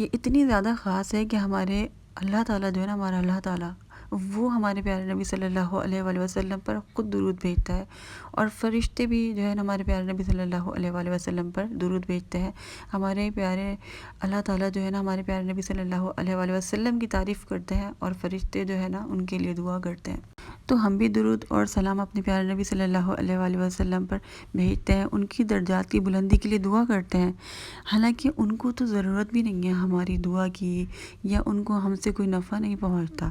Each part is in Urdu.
یہ اتنی زیادہ خاص ہے کہ ہمارے اللہ تعالیٰ جو ہے نا، ہمارا اللہ تعالیٰ وہ ہمارے پیارے نبی صلی اللہ علیہ وآلہ وسلم پر خود درود بھیجتا ہے، اور فرشتے بھی جو ہے نا ہمارے پیارے نبی صلی اللہ علیہ وآلہ وسلم پر درود بھیجتے ہیں۔ ہمارے پیارے اللہ تعالیٰ جو ہے نا ہمارے پیارے نبی صلی اللہ علیہ وآلہ وسلم کی تعریف کرتے ہیں، اور فرشتے جو ہے نا ان کے لیے دعا کرتے ہیں۔ تو ہم بھی درود اور سلام اپنے پیارے نبی صلی اللہ علیہ وآلہ وسلم پر بھیجتے ہیں، ان کی درجات کی بلندی کے لیے دعا کرتے ہیں۔ حالانکہ ان کو تو ضرورت بھی نہیں ہے ہماری دعا کی، یا ان کو ہم سے کوئی نفع نہیں پہنچتا۔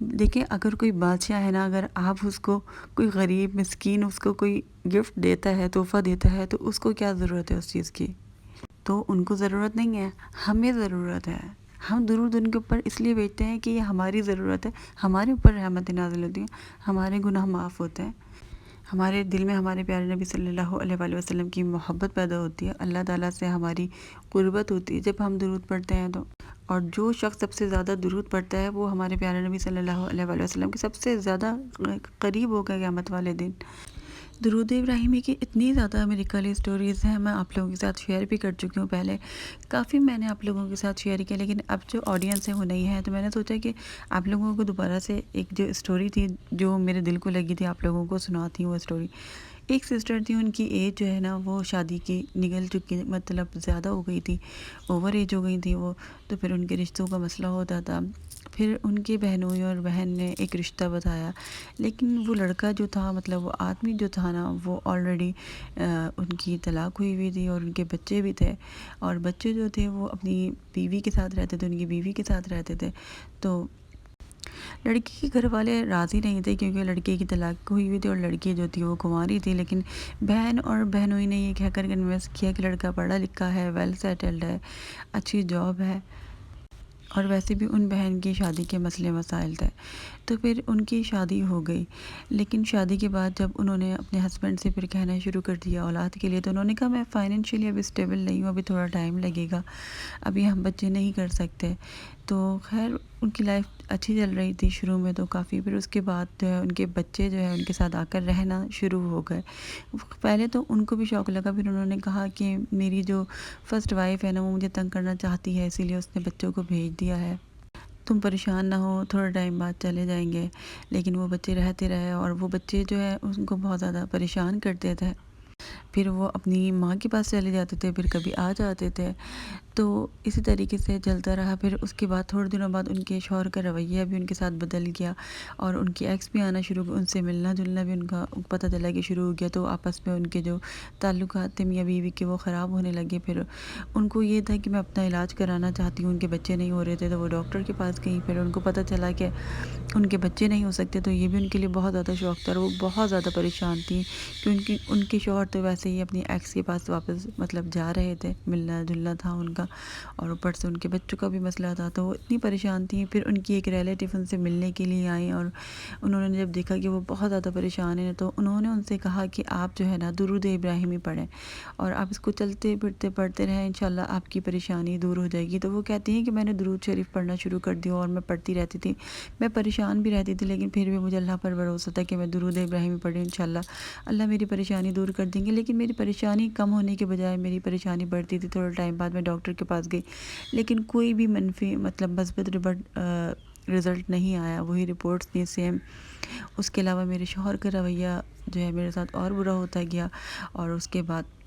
دیکھیں، اگر کوئی بادشاہ ہے نا، اگر آپ اس کو کوئی غریب مسکین اس کو کوئی گفٹ دیتا ہے، تحفہ دیتا ہے، تو اس کو کیا ضرورت ہے اس چیز کی؟ تو ان کو ضرورت نہیں ہے، ہمیں ضرورت ہے۔ ہم درود ان کے اوپر اس لیے بھیجتے ہیں کہ یہ ہماری ضرورت ہے، ہمارے اوپر رحمت نازل ہوتی ہیں، ہمارے گناہ معاف ہوتے ہیں، ہمارے دل میں ہمارے پیارے نبی صلی اللہ علیہ وآلہ وسلم کی محبت پیدا ہوتی ہے، اللہ تعالیٰ سے ہماری قربت ہوتی ہے جب ہم درود پڑھتے ہیں تو۔ اور جو شخص سب سے زیادہ درود پڑھتا ہے وہ ہمارے پیارے نبی صلی اللہ علیہ وآلہ وسلم کے سب سے زیادہ قریب ہوگا قیامت والے دن۔ درود ابراہیمی کی اتنی زیادہ میریکل اسٹوریز ہیں، میں آپ لوگوں کے ساتھ شیئر بھی کر چکی ہوں پہلے، کافی میں نے آپ لوگوں کے ساتھ شیئر کیا، لیکن اب جو آڈینس ہے وہ نہیں ہے، تو میں نے سوچا کہ آپ لوگوں کو دوبارہ سے ایک جو اسٹوری تھی جو میرے دل کو لگی تھی آپ لوگوں کو سناتی ہوں وہ اسٹوری۔ ایک سسٹر تھی، ان کی ایج جو ہے نا وہ شادی کی نگل چکی، مطلب زیادہ ہو گئی تھی، اوور ایج ہو گئی تھی وہ، تو پھر ان کے رشتوں کا مسئلہ ہوتا تھا۔ پھر ان کی بہنوئی اور بہن نے ایک رشتہ بتایا، لیکن وہ لڑکا جو تھا، مطلب وہ آدمی جو تھا نا، وہ آلریڈی ان کی طلاق ہوئی تھی اور ان کے بچے بھی تھے، اور بچے جو تھے وہ اپنی بیوی کے ساتھ رہتے تھے، ان کی بیوی کے ساتھ رہتے تھے۔ تو لڑکی کے گھر والے راضی نہیں تھے کیونکہ لڑکے کی طلاق ہوئی تھی اور لڑکی جو تھی وہ کنواری تھی، لیکن بہن اور بہنوئی نے یہ کہہ کر کنوینس کیا کہ لڑکا پڑھا لکھا ہے، ویل سیٹلڈ ہے، اچھی جاب ہے، اور ویسے بھی ان بہن کی شادی کے مسئلے مسائل تھے۔ تو پھر ان کی شادی ہو گئی، لیکن شادی کے بعد جب انہوں نے اپنے ہسبینڈ سے پھر کہنا شروع کر دیا اولاد کے لیے، تو انہوں نے کہا میں فائنینشیلی ابھی اسٹیبل نہیں ہوں، ابھی تھوڑا ٹائم لگے گا، ابھی ہم بچے نہیں کر سکتے۔ تو خیر ان کی لائف اچھی چل رہی تھی شروع میں تو کافی، پھر اس کے بعد جو ہے ان کے بچے جو ہے ان کے ساتھ آ کر رہنا شروع ہو گئے۔ پہلے تو ان کو بھی شوق لگا، پھر انہوں نے کہا کہ میری جو فرسٹ وائف ہے نا وہ مجھے تنگ کرنا چاہتی ہے، اسی لیے اس نے بچوں کو بھیج دیا ہے، تم پریشان نہ ہو، تھوڑا ٹائم بعد چلے جائیں گے۔ لیکن وہ بچے رہتے رہے، اور وہ بچے جو ہے ان کو بہت زیادہ پریشان کرتے تھے، پھر وہ اپنی ماں کے پاس چلے جاتے تھے، پھر کبھی آ جاتے تھے، تو اسی طریقے سے چلتا رہا۔ پھر اس کے بعد تھوڑے دنوں بعد ان کے شوہر کا رویہ بھی ان کے ساتھ بدل گیا، اور ان کی ایکس بھی آنا شروع، ان سے ملنا جلنا بھی ان کا پتہ چلا کہ شروع ہو گیا، تو آپس میں ان کے جو تعلقات تھے میاں بیوی کے وہ خراب ہونے لگے۔ پھر ان کو یہ تھا کہ میں اپنا علاج کرانا چاہتی ہوں، ان کے بچے نہیں ہو رہے تھے، تو وہ ڈاکٹر کے پاس گئی، پھر ان کو پتہ چلا کہ ان کے بچے نہیں ہو سکتے، تو یہ بھی ان کے لیے بہت زیادہ شوق تھا، اور وہ بہت زیادہ پریشان تھیں کیونکہ ان کے شوہر تو ویسے ہی اپنی ایکس کے پاس واپس مطلب جا رہے تھے، ملنا جلنا تھا ان کا، اور اوپر سے ان کے بچوں کا بھی مسئلہ تھا، تو وہ اتنی پریشان تھیں۔ پھر ان کی ایک ریلیٹیو ان سے ملنے کے لیے آئیں، اور انہوں نے جب دیکھا کہ وہ بہت زیادہ پریشان ہیں، تو انہوں نے ان سے کہا کہ آپ جو ہے نا درود ابراہیمی پڑھیں، اور آپ اس کو چلتے پھرتے پڑھتے رہیں، انشاءاللہ آپ کی پریشانی دور ہو جائے گی۔ تو وہ کہتی ہیں کہ میں نے درود شریف پڑھنا شروع کر دیا، اور میں پڑھتی رہتی تھی، میں پریشان بھی رہتی تھی، لیکن پھر بھی مجھے اللہ پر بھروسہ تھا کہ میں درود ابراہیمی پڑھی، انشاءاللہ اللہ میری پریشانی دور کر دیں گے۔ لیکن میری پریشانی کم ہونے کے بجائے میری پریشانی بڑھتی تھی۔ تھوڑا ٹائم بعد میں ڈاکٹر کے پاس گئی، لیکن کوئی بھی منفی مطلب مثبت رزلٹ نہیں آیا، وہی رپورٹس تھیں سیم۔ اس کے علاوہ میرے شوہر کا رویہ جو ہے میرے ساتھ اور برا ہوتا گیا، اور اس کے بعد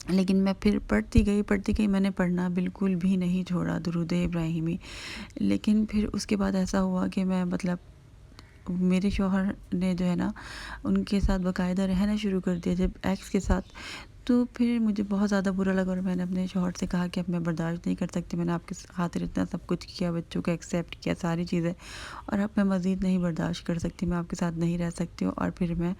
لیکن میں پھر پڑھتی گئی، میں نے پڑھنا بالکل بھی نہیں چھوڑا درود ابراہیمی۔ لیکن پھر اس کے بعد ایسا ہوا کہ میں مطلب میرے شوہر نے جو ہے نا ان کے ساتھ باقاعدہ رہنا شروع کر دیا جب ایکس کے ساتھ، تو پھر مجھے بہت زیادہ برا لگا، اور میں نے اپنے شوہر سے کہا کہ اب میں برداشت نہیں کر سکتی، میں نے آپ کی خاطر اتنا سب کچھ کیا، بچوں کو ایکسیپٹ کیا، ساری چیزیں، اور اب میں مزید نہیں برداشت کر سکتی، میں آپ کے ساتھ نہیں رہ سکتی ہوں۔ اور پھر میں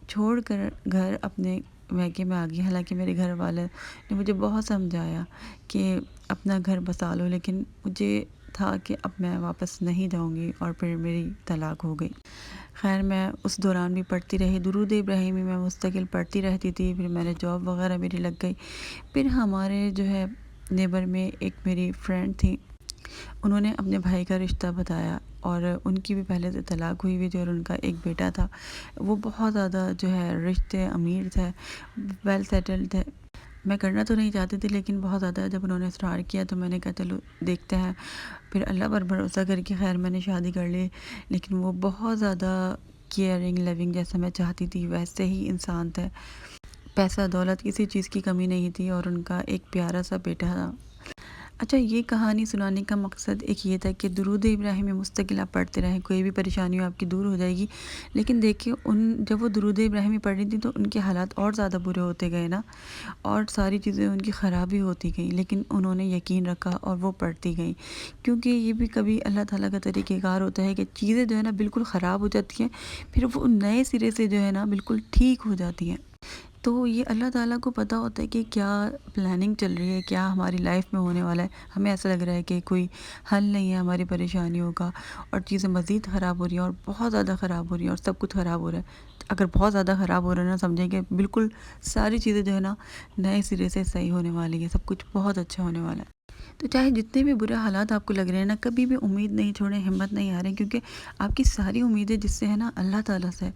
چھوڑ کر گھر اپنے میکے میں آ گئی، حالانکہ میرے گھر والے نے مجھے بہت سمجھایا کہ اپنا گھر بسا لو، لیکن مجھے تھا کہ اب میں واپس نہیں جاؤں گی، اور پھر میری طلاق ہو گئی۔ خیر میں اس دوران بھی پڑھتی رہی درود ابراہیمی، میں مستقل پڑھتی رہتی تھی، پھر میں نے جاب وغیرہ میری لگ گئی۔ پھر ہمارے جو ہے نیبر میں ایک میری فرینڈ تھی، انہوں نے اپنے بھائی کا رشتہ بتایا، اور ان کی بھی پہلے سے طلاق ہوئی تھی، اور ان کا ایک بیٹا تھا، وہ بہت زیادہ جو ہے رشتے امیر تھے، ویل سیٹلڈ تھے، میں کرنا تو نہیں چاہتی تھی، لیکن بہت زیادہ جب انہوں نے اصرار کیا تو میں نے کہا چلو دیکھتے ہیں، پھر اللہ پر بھروسہ کر کے خیر میں نے شادی کر لی۔ لیکن وہ بہت زیادہ کیئرنگ لیونگ جیسا میں چاہتی تھی ویسے ہی انسان تھے، پیسہ دولت کسی چیز کی کمی نہیں تھی، اور ان کا ایک پیارا سا بیٹا تھا۔ اچھا، یہ کہانی سنانے کا مقصد ایک یہ تھا کہ درود ابراہیمی مستقل آپ پڑھتے رہیں، کوئی بھی پریشانی ہو آپ کی دور ہو جائے گی۔ لیکن دیکھیے جب وہ درود ابراہیمی پڑھ رہی تھی تو ان کے حالات اور زیادہ برے ہوتے گئے نا، اور ساری چیزیں ان کی خرابی ہوتی گئیں، لیکن انہوں نے یقین رکھا اور وہ پڑھتی گئیں، کیونکہ یہ بھی کبھی اللہ تعالیٰ کا طریقہ کار ہوتا ہے کہ چیزیں جو ہے نا بالکل خراب ہو جاتی ہیں، پھر وہ نئے سرے سے جو ہے نا بالکل ٹھیک ہو جاتی ہیں۔ تو یہ اللہ تعالیٰ کو پتہ ہوتا ہے کہ کیا پلاننگ چل رہی ہے، کیا ہماری لائف میں ہونے والا ہے۔ ہمیں ایسا لگ رہا ہے کہ کوئی حل نہیں ہے ہماری پریشانیوں کا، اور چیزیں مزید خراب ہو رہی ہیں، اور بہت زیادہ خراب ہو رہی ہیں، اور سب کچھ خراب ہو رہا ہے۔ اگر بہت زیادہ خراب ہو رہا ہے نا، سمجھیں کہ بالکل ساری چیزیں جو ہے نا نئے سرے سے صحیح ہونے والی ہے، سب کچھ بہت اچھا ہونے والا ہے۔ تو چاہے جتنے بھی برے حالات آپ کو لگ رہے ہیں نا، کبھی بھی امید نہیں چھوڑیں، ہمت نہیں ہاریں، کیونکہ آپ کی ساری امیدیں جس سے ہے نا اللہ تعالیٰ سے،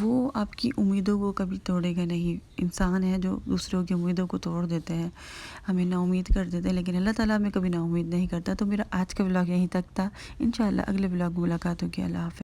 وہ آپ کی امیدوں کو کبھی توڑے گا نہیں۔ انسان ہے جو دوسروں کی امیدوں کو توڑ دیتے ہیں، ہمیں نا امید کر دیتے ہیں، لیکن اللہ تعالیٰ ہمیں کبھی نا امید نہیں کرتا۔ تو میرا آج کا ولاگ یہیں تک تھا، انشاءاللہ اگلے ولاگ میں ملاقات ہوگی۔ اللہ حافظ۔